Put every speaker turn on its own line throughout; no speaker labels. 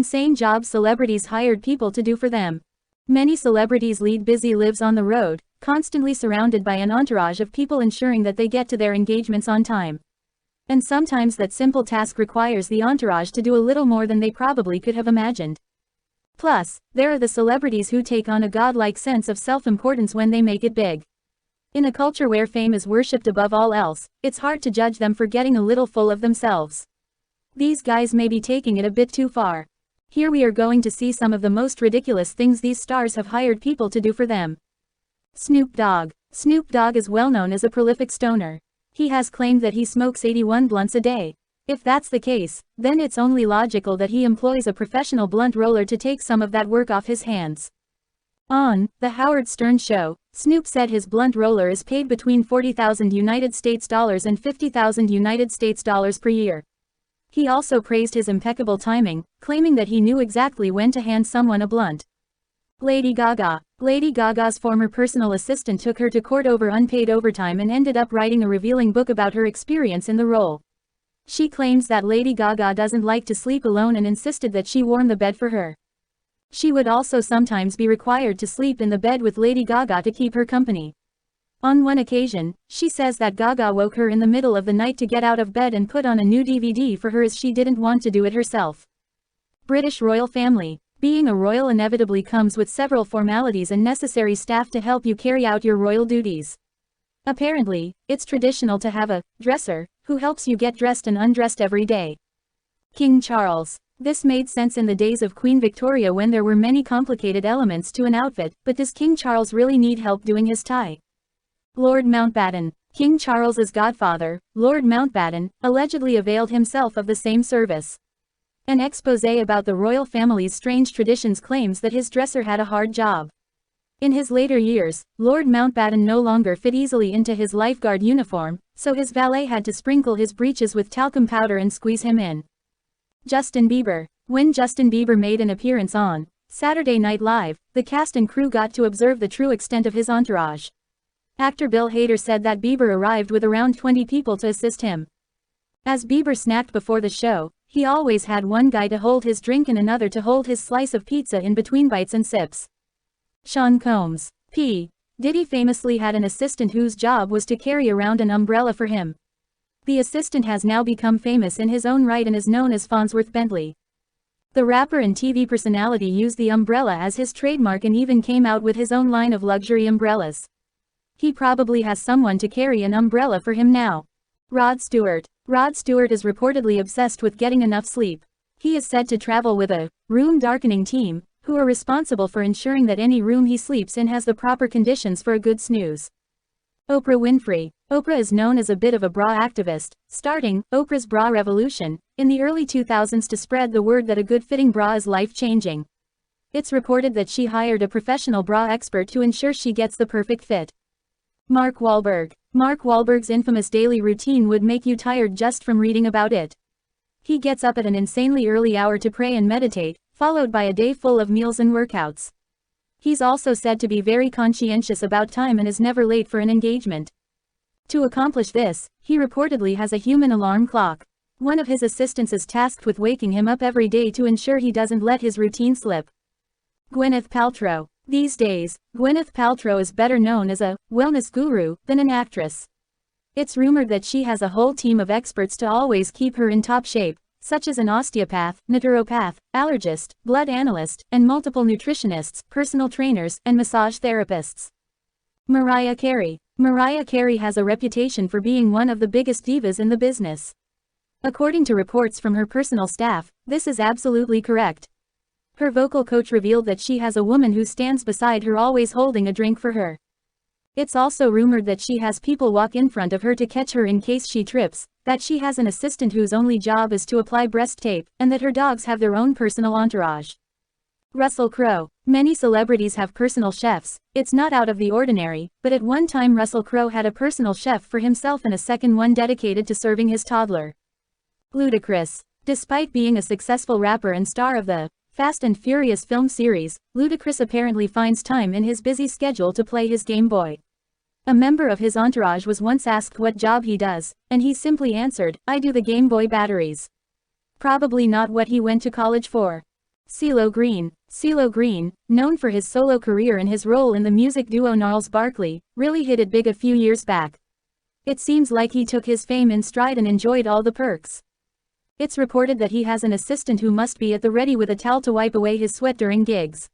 Insane jobs celebrities hired people to do for them. Many celebrities lead busy lives on the road, constantly surrounded by an entourage of people ensuring that they get to their engagements on time. And sometimes that simple task requires the entourage to do a little more than they probably could have imagined. Plus, there are the celebrities who take on a godlike sense of self-importance when they make it big. In a culture where fame is worshipped above all else, it's hard to judge them for getting a little full of themselves. These guys may be taking it a bit too far. Here we are going to see some of the most ridiculous things these stars have hired people to do for them. Snoop Dogg. Snoop Dogg is well known as a prolific stoner. He has claimed that he smokes 81 blunts a day. If that's the case, then it's only logical that he employs a professional blunt roller to take some of that work off his hands. On The Howard Stern Show, Snoop said his blunt roller is paid between $40,000 and $50,000 per year. He also praised his impeccable timing, claiming that he knew exactly when to hand someone a blunt. Lady Gaga. Lady Gaga's former personal assistant took her to court over unpaid overtime and ended up writing a revealing book about her experience in the role. She claims that Lady Gaga doesn't like to sleep alone and insisted that she warm the bed for her. She would also sometimes be required to sleep in the bed with Lady Gaga to keep her company. On one occasion, she says that Gaga woke her in the middle of the night to get out of bed and put on a new DVD for her as she didn't want to do it herself. British royal family. Being a royal inevitably comes with several formalities and necessary staff to help you carry out your royal duties. Apparently, it's traditional to have a dresser who helps you get dressed and undressed every day. King Charles. This made sense in the days of Queen Victoria when there were many complicated elements to an outfit, but does King Charles really need help doing his tie? Lord Mountbatten. King Charles's godfather, Lord Mountbatten, allegedly availed himself of the same service. An exposé about the royal family's strange traditions claims that his dresser had a hard job. In his later years, Lord Mountbatten no longer fit easily into his lifeguard uniform, so his valet had to sprinkle his breeches with talcum powder and squeeze him in. Justin Bieber. When Justin Bieber made an appearance on Saturday Night Live, the cast and crew got to observe the true extent of his entourage. Actor Bill Hader said that Bieber arrived with around 20 people to assist him. As Bieber snacked before the show, he always had one guy to hold his drink and another to hold his slice of pizza in between bites and sips. Sean Combs. P. Diddy famously had an assistant whose job was to carry around an umbrella for him. The assistant has now become famous in his own right and is known as Farnsworth Bentley. The rapper and TV personality used the umbrella as his trademark and even came out with his own line of luxury umbrellas. He probably has someone to carry an umbrella for him now. Rod Stewart. Rod Stewart is reportedly obsessed with getting enough sleep. He is said to travel with a room darkening team, who are responsible for ensuring that any room he sleeps in has the proper conditions for a good snooze. Oprah Winfrey. Oprah is known as a bit of a bra activist, starting Oprah's Bra Revolution in the early 2000s to spread the word that a good-fitting bra is life-changing. It's reported that she hired a professional bra expert to ensure she gets the perfect fit. Mark Wahlberg. Mark Wahlberg's infamous daily routine would make you tired just from reading about it. He gets up at an insanely early hour to pray and meditate, followed by a day full of meals and workouts. He's also said to be very conscientious about time and is never late for an engagement. To accomplish this, he reportedly has a human alarm clock. One of his assistants is tasked with waking him up every day to ensure he doesn't let his routine slip. Gwyneth Paltrow. These days, Gwyneth Paltrow is better known as a wellness guru than an actress. It's rumored that she has a whole team of experts to always keep her in top shape, such as an osteopath, naturopath, allergist, blood analyst, and multiple nutritionists, personal trainers, and massage therapists. Mariah Carey. Mariah Carey has a reputation for being one of the biggest divas in the business. According to reports from her personal staff, this is absolutely correct. Her vocal coach revealed that she has a woman who stands beside her always holding a drink for her. It's also rumored that she has people walk in front of her to catch her in case she trips, that she has an assistant whose only job is to apply breast tape, and that her dogs have their own personal entourage. Russell Crowe. Many celebrities have personal chefs. It's not out of the ordinary, but at one time Russell Crowe had a personal chef for himself and a second one dedicated to serving his toddler. Ludacris. Despite being a successful rapper and star of the Fast and Furious film series, Ludacris apparently finds time in his busy schedule to play his Game Boy. A member of his entourage was once asked what job he does, and he simply answered, "I do the Game Boy batteries." Probably not what he went to college for. CeeLo Green. CeeLo Green, known for his solo career and his role in the music duo Gnarls Barkley, really hit it big a few years back. It seems like he took his fame in stride and enjoyed all the perks. It's reported that he has an assistant who must be at the ready with a towel to wipe away his sweat during gigs.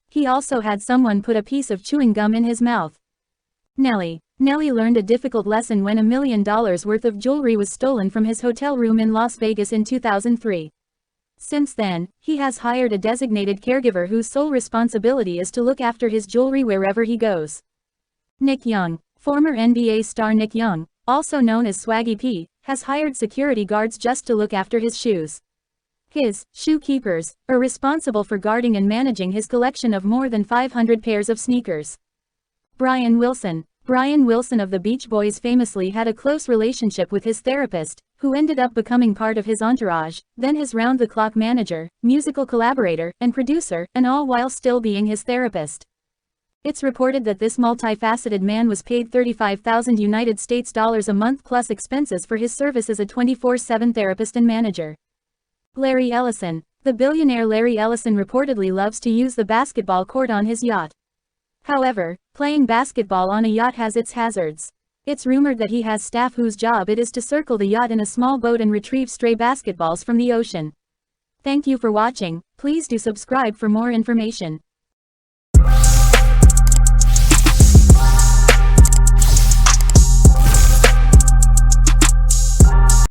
He also had someone put a piece of chewing gum in his mouth. Nelly. Nelly learned a difficult lesson when $1 million worth of jewelry was stolen from his hotel room in Las Vegas in 2003. Since then, he has hired a designated caregiver whose sole responsibility is to look after his jewelry wherever he goes. Nick Young. Former NBA star Nick Young, also known as Swaggy P, has hired security guards just to look after his shoes. His shoe keepers are responsible for guarding and managing his collection of more than 500 pairs of sneakers. Brian Wilson. Brian Wilson of the Beach Boys famously had a close relationship with his therapist, who ended up becoming part of his entourage, then his round-the-clock manager, musical collaborator, and producer, and all while still being his therapist. It's reported that this multifaceted man was paid $35,000 a month plus expenses for his service as a 24/7 therapist and manager. Larry Ellison. The billionaire Larry Ellison reportedly loves to use the basketball court on his yacht. However, playing basketball on a yacht has its hazards. It's rumored that he has staff whose job it is to circle the yacht in a small boat and retrieve stray basketballs from the ocean. Thank you for watching. Please do subscribe for more information.